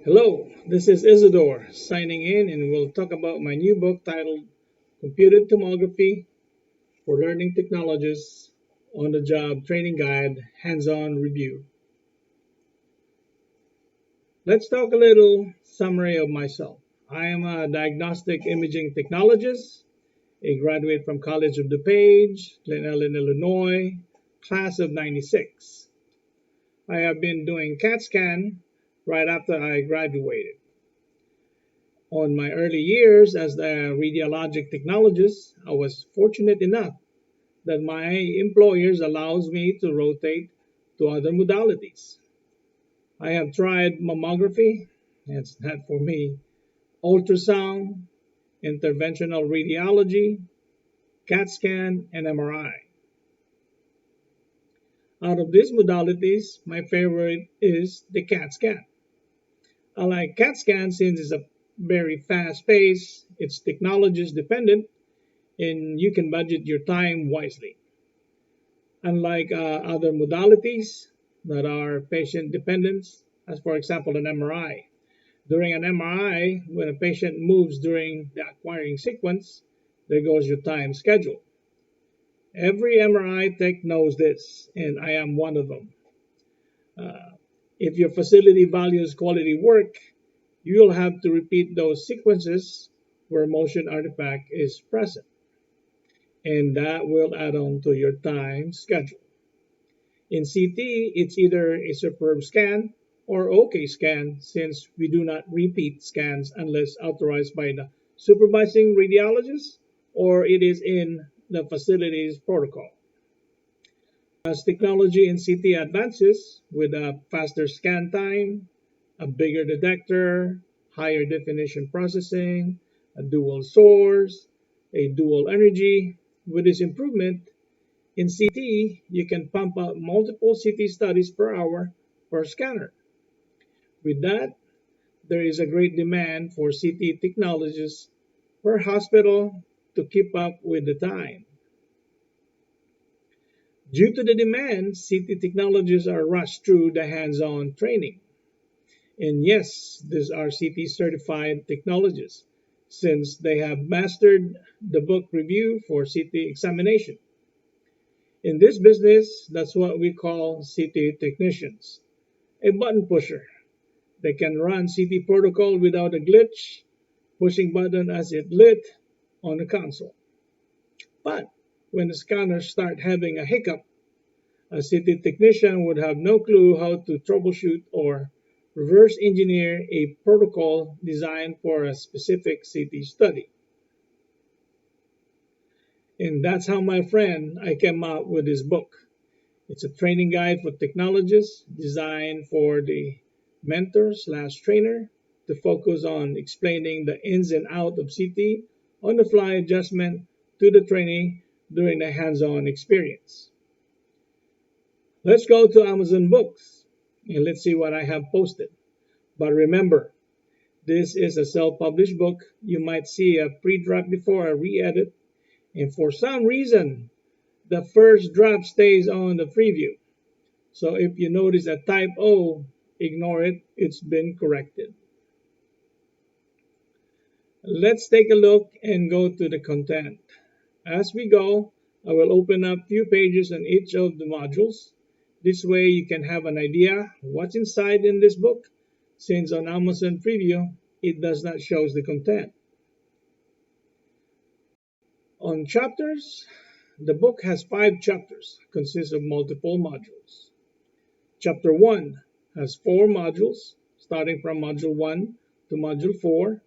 Hello, this is Isidor signing in, and we'll talk about my new book titled Computed Tomography for Learning Technologists on the Job Training Guide Hands on Review. Let's talk a little summary of myself. I am a diagnostic imaging technologist, a graduate from College of DuPage, Glen Ellen, Illinois, class of 96. I have been doing CAT scan right after I graduated. On my early years as a radiologic technologist, I was fortunate enough that my employers allows me to rotate to other modalities. I have tried mammography, that's not for me, ultrasound, interventional radiology, CAT scan, and MRI. Out of these modalities, my favorite is the CAT scan. I like CAT scan since it's a very fast pace, it's technologist dependent, and you can budget your time wisely. Unlike other modalities that are patient dependent, as for example an MRI. During an MRI, when a patient moves during the acquiring sequence, there goes your time schedule. Every MRI tech knows this, and I am one of them. Uh, if your facility values quality work, you'll have to repeat those sequences where motion artifact is present, and that will add on to your time schedule. In CT, it's either a superb scan or OK scan since we do not repeat scans unless authorized by the supervising radiologist or it is in the facility's protocol. As technology in CT advances with a faster scan time, a bigger detector, higher definition processing, a dual source, a dual energy, with this improvement, in CT, you can pump out multiple CT studies per hour per scanner. With that, there is a great demand for CT technologists per hospital to keep up with the time. Due to the demand, CT technologists are rushed through the hands-on training. And yes, these are CT certified technologists since they have mastered the book review for CT examination. In this business, that's what we call CT technicians, a button pusher. They can run CT protocol without a glitch, pushing button as it lit on the console. But when the scanners start having a hiccup, a CT technician would have no clue how to troubleshoot or reverse engineer a protocol designed for a specific CT study. And that's how, my friend, I came out with this book. It's a training guide for technologists designed for the mentor slash trainer to focus on explaining the ins and outs of CT on the fly adjustment to the trainee during the hands-on experience. Let's go to Amazon Books and let's see what I have posted. But remember, this is a self-published book. You might see a pre-draft before a re-edit, and for some reason, the first draft stays on the preview. So if you notice a typo, ignore it, it's been corrected. Let's take a look and go to the content. As we go, I will open up few pages on each of the modules. This way you can have an idea what's inside in this book, since on Amazon Preview, it does not show the content. On chapters, the book has 5 chapters, consists of multiple modules. Chapter 1 has 4 modules, starting from Module 1 to Module 4.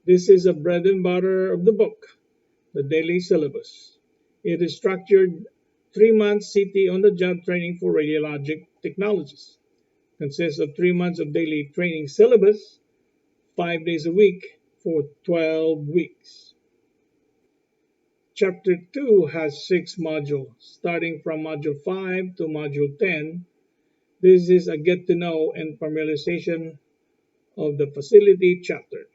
This is a bread and butter of the book, the daily syllabus. It is structured 3 months CT on-the-job training for radiologic technologists. Consists of 3 months of daily training syllabus, 5 days a week for 12 weeks. Chapter 2 has 6 modules, starting from Module 5 to Module 10. This is a get to know and familiarization of the facility chapter.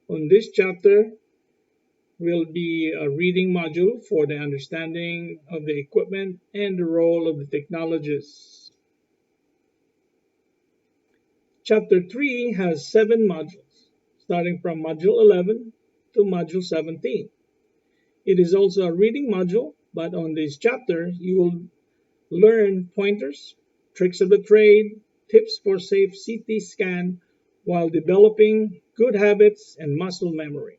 On this chapter will be a reading module for the understanding of the equipment and the role of the technologist. Chapter 3 has 7 modules, starting from Module 11 to Module 17. It is also a reading module, but on this chapter, you will learn pointers, tricks of the trade, tips for safe CT scan while developing good habits and muscle memory.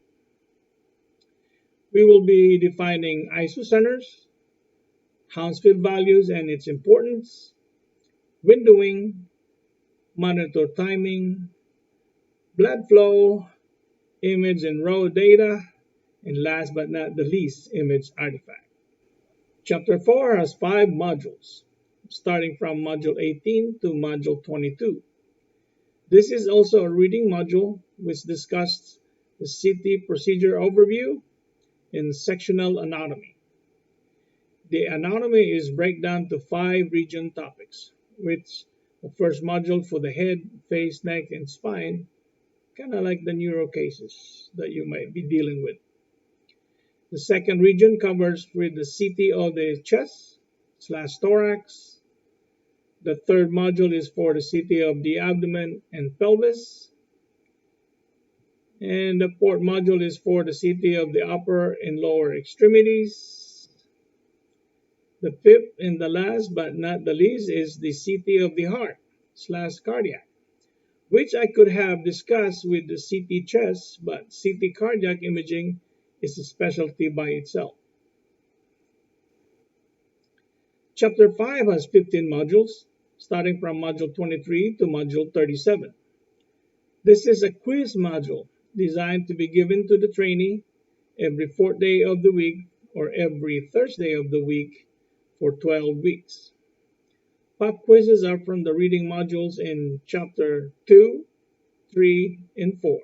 We will be defining ISO centers, Hounsfield values and its importance, windowing, monitor timing, blood flow, image and raw data, and last but not the least, image artifact. Chapter 4 has 5 modules, starting from Module 18 to Module 22. This is also a reading module which discusses the CT procedure overview and sectional anatomy. The anatomy is breakdown to 5 region topics, which the first module for the head, face, neck, and spine, kind of like the neuro cases that you might be dealing with. The second region covers with the CT of the chest / thorax. The third module is for the CT of the abdomen and pelvis. And the fourth module is for the CT of the upper and lower extremities. The fifth and the last but not the least is the CT of the heart / cardiac, which I could have discussed with the CT chest, but CT cardiac imaging is a specialty by itself. Chapter 5 has 15 modules, starting from Module 23 to Module 37. This is a quiz module designed to be given to the trainee every 4th day of the week or every Thursday of the week for 12 weeks. Pop quizzes are from the reading modules in Chapter 2, 3, and 4.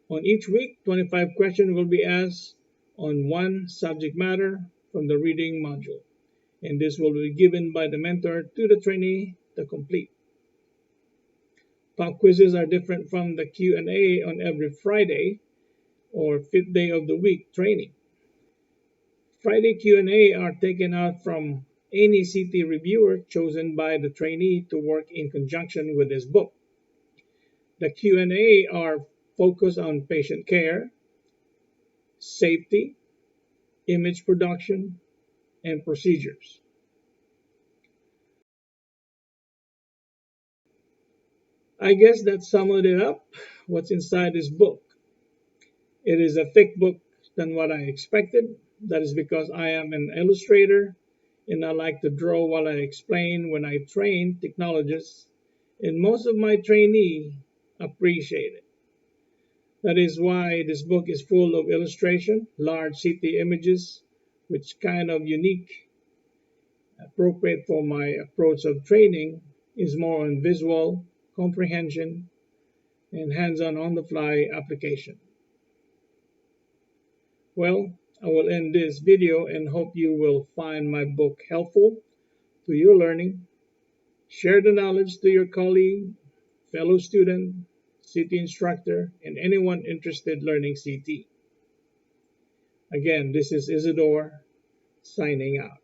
On each week, 25 questions will be asked on one subject matter from the reading module, and this will be given by the mentor to the trainee to complete. Pop quizzes are different from the Q&A on every Friday or 5th day of the week training. Friday Q&A are taken out from any CT reviewer chosen by the trainee to work in conjunction with his book. The Q&A are focused on patient care, safety, image production, and procedures. I guess that summed it up, what's inside this book. It is a thick book than what I expected. That is because I am an illustrator and I like to draw while I explain when I train technologists, and most of my trainees appreciate it. That is why this book is full of illustration, large CT images, which kind of unique, appropriate for my approach of training, is more on visual comprehension and hands-on on-the-fly application. Well, I will end this video and hope you will find my book helpful to your learning. Share the knowledge to your colleague, fellow student, CT instructor, and anyone interested learning CT. Again, this is Isidor signing out.